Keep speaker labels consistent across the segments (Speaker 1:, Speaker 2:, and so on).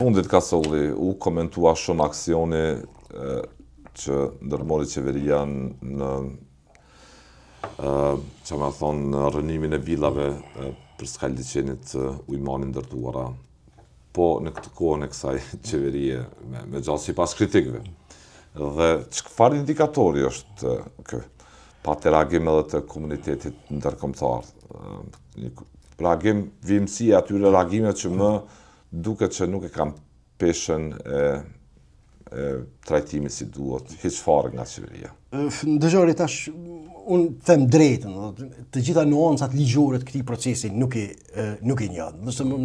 Speaker 1: Fundit Kasolli u komentua shumë aksioni që ndërmori qeveria në në rënimin e villave për Skajliçenit ujmani ndërtuara. Po në këtë kohën e kësaj qeverie me gjallë sipas kritikëve. Dhe çfarë indikatori është kë? Pa të reagim edhe të komunitetit ndërkombëtar. Reagim vimësi atyre reagimet që më duket që nuk e kam peshën e trajtimit si duhet, hiç fare nga qeveria.
Speaker 2: Dëgjoni tash, unë them drejtën, të gjitha nuancat ligjore të këtij procesi nuk e njoh. Nëse më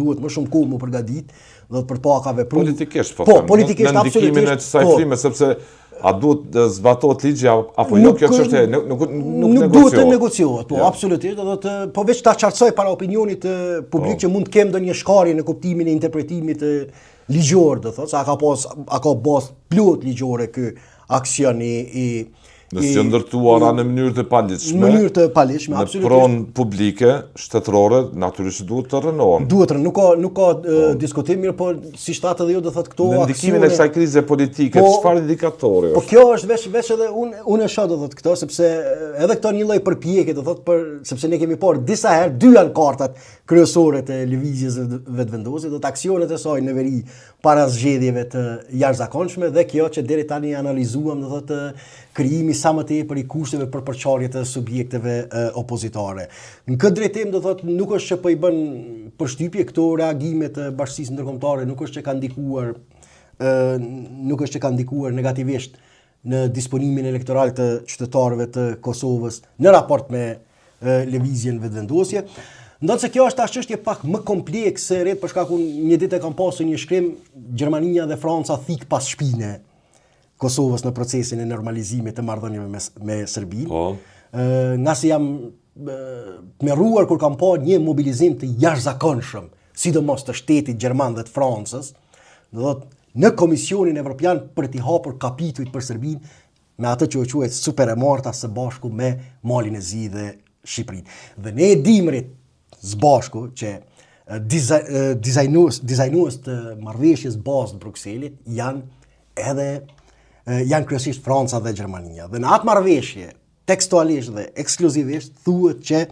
Speaker 2: duhet më shumë kohë më përgatit, dhe për to ka vepruar
Speaker 1: politikisht,
Speaker 2: politikisht
Speaker 1: në ndikimin e kësaj frime, sepse a duhet të zbatohet ligji apo jo, kjo çështje nuk
Speaker 2: duhet të negociohet, po absolutisht, po veç ta qartësoj para opinionit publik që mund të kem ndonjë shkarje në kuptimin e interpretimit ligjor, do thotë, se a ka bazë plot ligjore ky aksion
Speaker 1: nëse ndërtuara në mënyrë të paligjshme.
Speaker 2: Në mënyrë të paligjshme, absolutisht.
Speaker 1: Në pronë publike, shtetërore, natyrisht duhet të rënohen.
Speaker 2: Duhet të nuk ka diskutim, mirë, po si shtatë edhe jo do thotë këto
Speaker 1: aksione. Në ndikimin e kësaj krize politike, çfarë indikatori është?
Speaker 2: Po kjo është veç edhe unë e shoh do thotë këto, sepse edhe këto një lloj përpjekje do thotë sepse ne kemi parë disa herë dy janë kartat kryesore të lëvizjes vetvendose, do të aksionet e saj në veri para zgjedhjeve të jashtëzakonshme dhe kjo që deri tani analizuam do thotë krijimi sa më tepër i kushteve për përçarje të subjekteve opozitare. Në këtë drejtim do thotë nuk është që po i bën përshtypje këto reagime të bashkisë ndërkombëtare, nuk është që ka ndikuar negativisht në disponimin elektoral të qytetarëve të Kosovës në raport me lëvizjen vetvendosje. Ndonse kjo është çështje pak më komplekse, rreth për shkak një ditë kam pasur një shkrim, Gjermania dhe Franca thik pas shpine Kosovës në procesin e normalizimit të marrëdhënieve me Serbinë. Nga se jam tmerruar kur kam parë një mobilizim të jashtëzakonshëm, sidomos të shtetit gjerman dhe të Francës, do thotë në Komisionin Evropian për t'i hapur kapitujt për Serbinë me atë që quhet super e marta së bashku me Malin e Zi dhe Shqipërinë. Dhe ne e dimrit së bashku që dizajnues të marrëveshjes bazë të Brukselit janë kryesisht Franca dhe Gjermania. Dhe në atë marrëveshje, tekstualisht dhe ekskluzivisht, thuhet që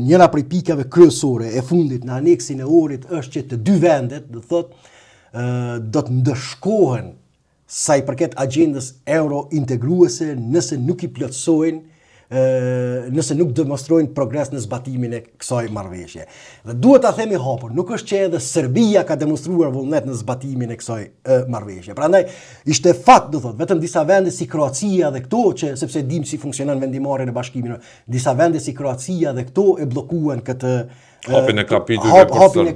Speaker 2: njëra prej pikave kryesore e fundit në aneksin e orit është që të dy vendet, do të ndëshkohen sa i përket agjendës euro integruese nëse nuk i plotësojnë, nëse nuk demonstrojnë progres në zbatimin e kësaj marrëveshje. Dhe duhet ta themi hapur, nuk është që edhe Serbia ka demonstruar vullnet në zbatimin e kësaj marrëveshje. Prandaj ishte fat, do thotë, vetëm disa vende si Kroacia dhe këto që sepse dim si funksionon vendimarrja në Bashkimin, disa vende si Kroacia dhe këto e bllokuan këtë
Speaker 1: hapin e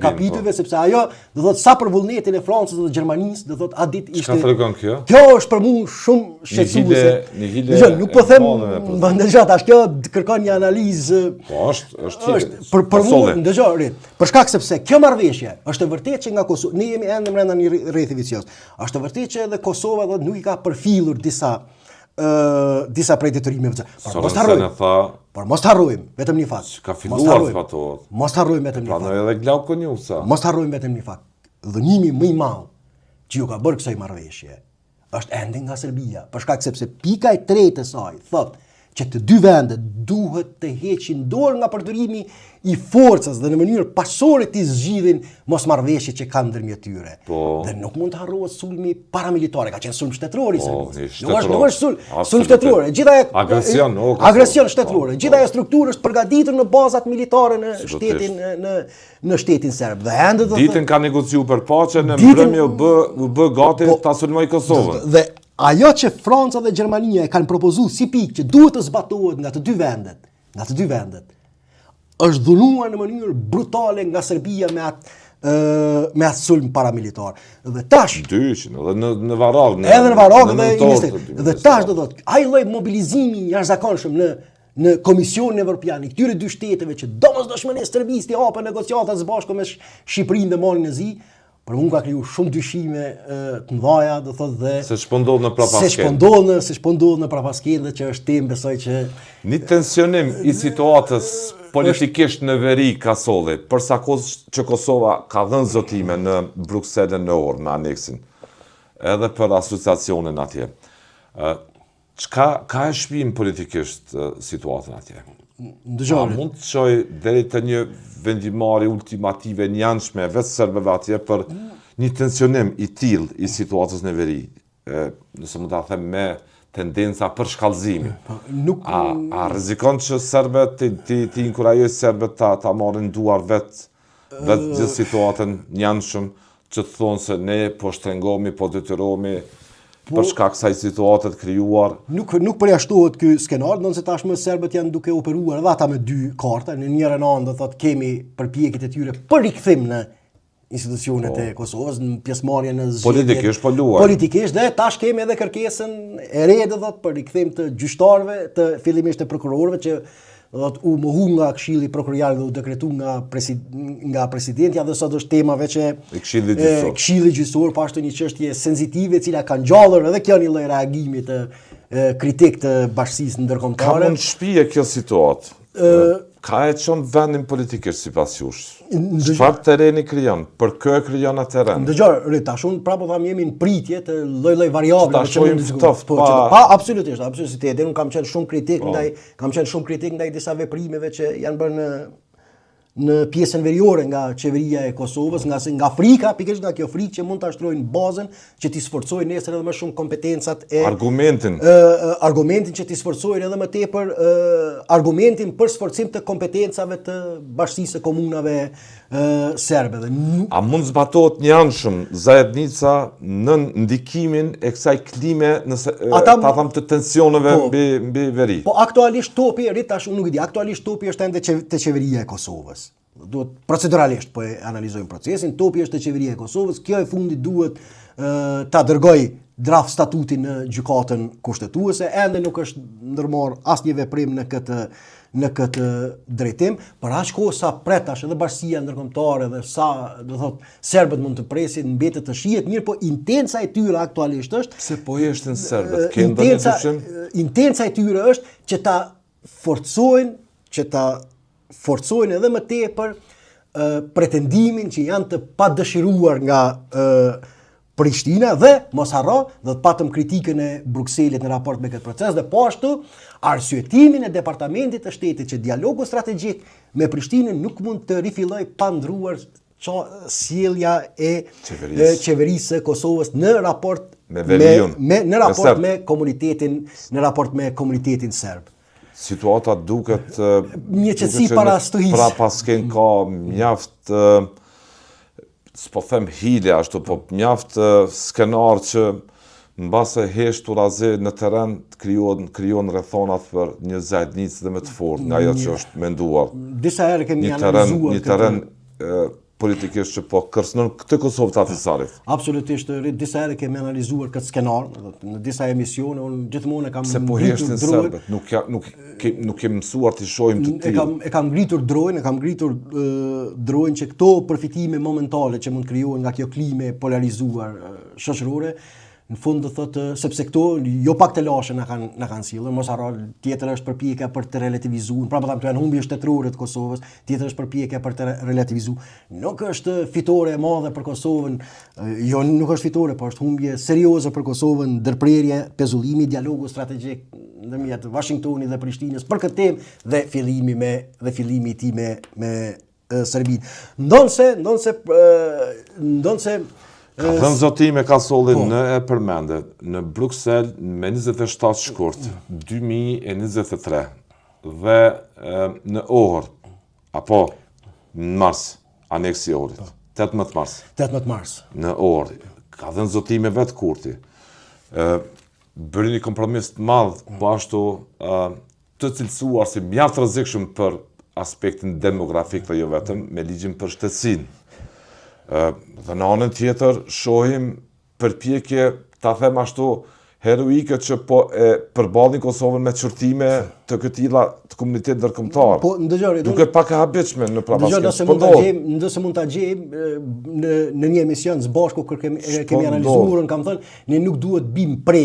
Speaker 2: kapitujve sepse ajo do thotë sa për vullnetin e Francës dhe Gjermanisë, do thotë atë ditë ishte.
Speaker 1: Çfarë tregon kjo?
Speaker 2: Kjo është për mua shumë shqetësuese. Nuk po them, ndërsa tash kjo kërkon një analizë.
Speaker 1: Po është
Speaker 2: për mua, ndëgjoj, për shkak sepse kjo marrëveshje është e vërtetë që nga Kosova, ne jemi ende brenda një rrethi vicioz. Është e vërtetë që edhe Kosova do nuk i ka përfillur disa prej detyrimeve. Por mos harrojmë vetëm një fakt.
Speaker 1: Ka filluar zbatohet.
Speaker 2: Mos harrojmë vetëm një fakt.
Speaker 1: Pra edhe Glauko Njusa.
Speaker 2: Mos harrojmë vetëm një fakt. Dhënimi më i madh që ju ka bërë kësaj marrëveshje është ende nga Serbia, për shkak sepse pika e tretë e saj thotë që të dy vendet duhet të heqin dorë nga përdorimi i forcës dhe në mënyrë pasore të zgjidhin mosmarrëveshjet që kanë ndërmjet tyre. Dhe nuk mund të harrohet sulmi paramilitar, ka qenë sulm shtetëror i Serbisë. Nuk është sulm shtetëror, agresion shtetëror. Gjithaja struktura është përgatitur në bazat militare në shtetin serb. Dhe ende
Speaker 1: ditën ka negociuar për paqe, në mbrëmje u bë gati ta sulmoj Kosovën.
Speaker 2: Dhe ajo që Franca dhe Gjermania e kanë propozuar si pikë që duhet të zbatohet nga të dy vendet, është dhunuar në mënyrë brutale nga Serbia me atë sulm paramilitar. Dhe tash
Speaker 1: edhe në Varag,
Speaker 2: edhe në Varag dhe tash do thotë ai lloj mobilizimi jashtëzakonshëm në Komisionin Evropian i këtyre dy shteteve që domosdoshmërisht Serbisë i hapën negociatat së bashku me Shqipërinë dhe Malin e Zi, për unë ka kriju shumë dyshime të mëdha, do thotë dhe
Speaker 1: se shpëndodh në prapaskenë.
Speaker 2: Se shpëndodh në prapaskenë dhe që është temë besoj që
Speaker 1: një tensionim i situatës politikisht në veri ka solli, përsa që Kosova ka dhënë zotime në Bruxelles në orë me aneksin, edhe për asociacionin atje. Ka e shpim politikisht situatën atje? A mund të qoj deri të një vendimari ultimative njanshme vetë serbëve atje për një tensionim i tillë i situatës në veri, nëse mund ta them me tendenca për shkallëzimi. A rrezikon që serbët ti inkurajoj serbët ta marrin duar vetë gjithë situatën njanshëm, që të thonë se ne po shtrengohemi, po detyrohemi për shkak kësaj situate të krijuar.
Speaker 2: Nuk përjashtohet ky skenar, nëse tashmë serbët janë duke operuar edhe ata me dy karta, në njërin anë do thotë kemi përpjekjet e tyre për rikthim në institucionet e Kosovës, në pjesëmarrje në zgjedhje.
Speaker 1: Politikisht po luajnë.
Speaker 2: Politikisht dhe tash kemi edhe kërkesën e re do thotë për rikthim të gjyqtarëve, të fillimisht të prokurorëve që u mohu nga këshilli prokurorial dhe u dekretu nga presidentja dhe sot është tema veç e këshilli gjyqësor, po ashtu një çështje sensitive e cila ka ngjallur edhe kjo një lloj reagimi të kritik të bashkësisë ndërkombëtare.
Speaker 1: Ka mund shpije kjo situatë? Ka e qënë vendin politikisht si pas jush? Çfarë tereni krijon? Për kë e krijon atë teren?
Speaker 2: Ndëgjoj, tash unë prapë tham jemi në pritje të lloj variable
Speaker 1: që mund të ftoft
Speaker 2: absolutisht, unë kam qenë shumë kritik ndaj disa veprimeve që janë bërë në pjesën veriore nga qeveria e Kosovës, nga frika, pikërisht nga kjo frikë që mund ta shtrojnë bazën që t'i sforcojnë nesër edhe më shumë kompetencat e argumentin që t'i sforcojnë edhe më tepër argumentin për sforcim të kompetencave të bashkisë së komunave serbe.
Speaker 1: A mund zbatohet njanshëm zajednica në ndikimin e kësaj klime ta tham të tensioneve mbi veri?
Speaker 2: Po aktualisht topi, tash unë nuk e di, aktualisht topi është ende te qeveria e Kosovës. Duhet proceduralisht po e analizojmë procesin, topi është te qeveria e Kosovës, kjo e fundit duhet ta dërgoj draft statutin në gjykatën kushtetuese, ende nuk është ndërmarrë asnjë veprim në këtë drejtim, për aq kohë sa pret tash edhe bashkia ndërkombëtare dhe sa do thotë serbët mund të presin mbetet të shihet mirë, po intenca e tyre aktualisht është
Speaker 1: pse po jeshtin serbët, ke ndonjë dyshim?
Speaker 2: Intenca e tyre është që ta forcojnë edhe më tepër pretendimin që janë të padëshiruar nga Prishtina dhe mos harro dhe të patëm kritikën e Brukselit në raport me këtë proces dhe po ashtu arsyetimin e Departamentit të Shtetit që dialogu strategjik me Prishtinën nuk mund të rifilloj pa ndruar sjellja e qeverisë së Kosovës në raport me komunitetin serb.
Speaker 1: Situata duket
Speaker 2: një qetësi parastuhis.
Speaker 1: Pra pasken ka mjaft s'po them hile ashtu, po mjaft skenar që mbase heshtur aze në teren të krijon rrethonat për një zajednicë dhe më të fortë nga ajo që është menduar.
Speaker 2: Disa herë kemi analizuar
Speaker 1: një teren politikisht që po kërcënon këtë Kosovë të Atisarit.
Speaker 2: Absolutisht, disa herë kemi analizuar këtë skenar, në disa emisione, unë gjithmonë e kam
Speaker 1: se po heshtin serbët, nuk kemi mësuar të shohim të tillë.
Speaker 2: E kam ngritur drojnë që këto përfitime momentale që mund krijohen nga kjo klime polarizuar shoqërore, në fund do thotë sepse këto jo pak të lashe na kanë sjellur, mos harro, tjetër është përpjekja për të relativizuar, prapë tham janë humbje shtetërore të Kosovës, tjetër është përpjekja për të relativizuar. Nuk është fitore e madhe për Kosovën, jo nuk është fitore, por është humbje serioze për Kosovën, ndërprerje, pezullimi i dialogu strategjik ndërmjet Washingtonit dhe Prishtinës për këtë temë dhe fillimi i tij me Serbinë. Ndonse
Speaker 1: Ka thënë zotime ka solli në e përmende, në Bruxelles me 27 shkurt, 2023, dhe në Ohër, apo në mars, aneksi Ohërit, 18 mars.
Speaker 2: 18 mars.
Speaker 1: Në Ohër, ka thënë zotime vetë Kurti. Bëri një kompromis të madh, po ashtu të cilësuar si mjaft rrezikshëm për aspektin demografik dhe jo vetëm me ligjin për shtetësinë. Dhe në anën tjetër shohim përpjekje, ta them ashtu, heroike që po e përballin Kosovën me çortime të këtilla të komunitetit ndërkombëtar.
Speaker 2: Po ndëgjoni,
Speaker 1: duket pak e habitshme në prapaskim.
Speaker 2: Nëse mund ta gjejmë në një emision së bashku kur kemi analizuar, kam thënë, ne nuk duhet bim pre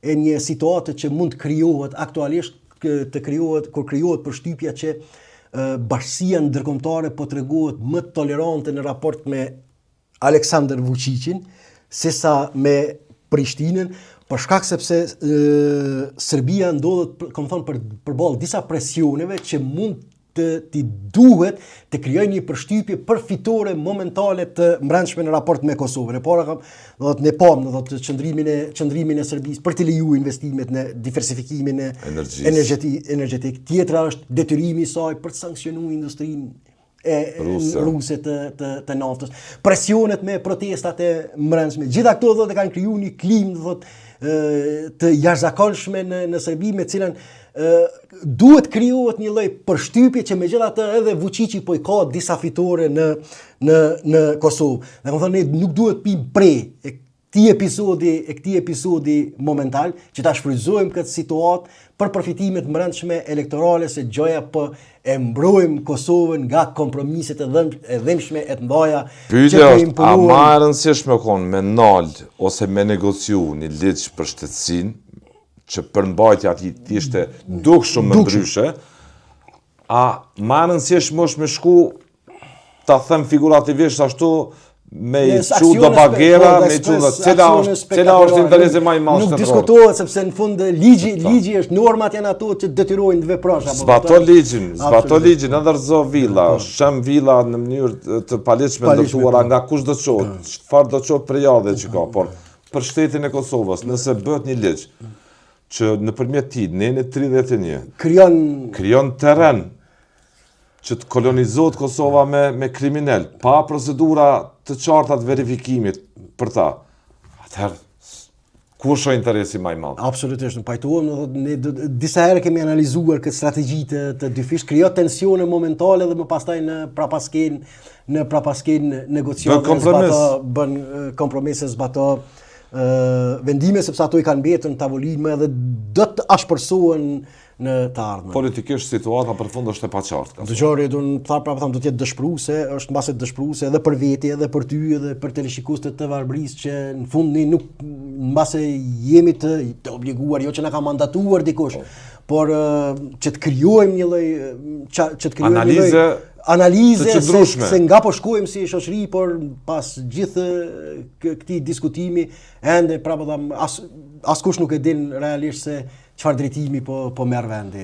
Speaker 2: e një situate që mund të krijohet aktualisht kur krijohet përshtypja që bashkësia ndërkombëtare po tregohet më tolerante në raport me Aleksandar Vučićin sesa me Prishtinën, për shkak sepse Serbia ndodhet, kam thënë, përballë disa presioneve që mund t'i duhet të krijojë një përshtypje përfitore momentale të brendshme në raport me Kosovën. E para ne qëndrimin e Serbisë për të lejuar investimet në diversifikimin e energjetik. Tjetra është detyrimi i saj për të sankcionuar industrinë ruse të naftës. Presionet me protestat e brendshme. Gjitha këto thotë kanë krijuar një klimë të jashtëzakonshme në Serbi, me cilën duhet krijohet një lloj përshtypje që megjithatë edhe Vučići po i ka disa fitore në Kosovë. Dhe më thonë, ne nuk duhet pim pre e këtij episodi momental që ta shfrytëzojmë këtë situatë për përfitimet brendshme elektorale, se gjoja po e mbrojmë Kosovën nga kompromiset e dhëmshme e të ndaja.
Speaker 1: Pyetja është, a ma e rëndësishme konë me nalë ose me negociu një ligj për shtetësinë, që përmbajtja ati ishte dukshëm më ndryshe, a ma e rëndësishme është me shku, ta them figurativisht ashtu, me i që do bagera, me i që do cila është interesi ma i malë shtetëror.
Speaker 2: Nuk diskutohet, sepse në fund ligji është, normat janë ato që detyrojnë të veprosh.
Speaker 1: Zbato ligjin, edhe rëzo villa, shem villa në mënyrë të paligjshme ndërtuara nga kush do të qohet, çfarë do të qohet periudhë që ka, por për shtetin e Kosovës, nëse bëhet një ligj që nëpërmjet tij, në 31 krijon terren që të kolonizohet Kosova me kriminal, pa procedura të qarta të verifikimit për ta. Atëherë, ku është interesi më i madh?
Speaker 2: Absolutisht, në pajtohem, ne disa herë kemi analizuar këtë strategji të dyfish, krijo tensione momentale dhe më pastaj në prapasken negociate bën kompromise, zbato vendime, sepse ato i kanë mbetur në tavolinë dhe do të ashpërsohen në të ardhmen.
Speaker 1: Politikisht situata për fund është e paqartë.
Speaker 2: Dëgjori, do të jetë dëshpëruese, është mbase dëshpëruese edhe për veti, edhe për ty, edhe për teleshikuesit të Varëbrisë, që në fund ne nuk mbase jemi të obliguar, jo që na ka mandatuar dikush, por që të krijojmë një lloj analize se nga po shkojmë si shoqëri, por pas gjithë këtij diskutimi ende askush nuk e din realisht se çfarë drejtimi po merr vendi.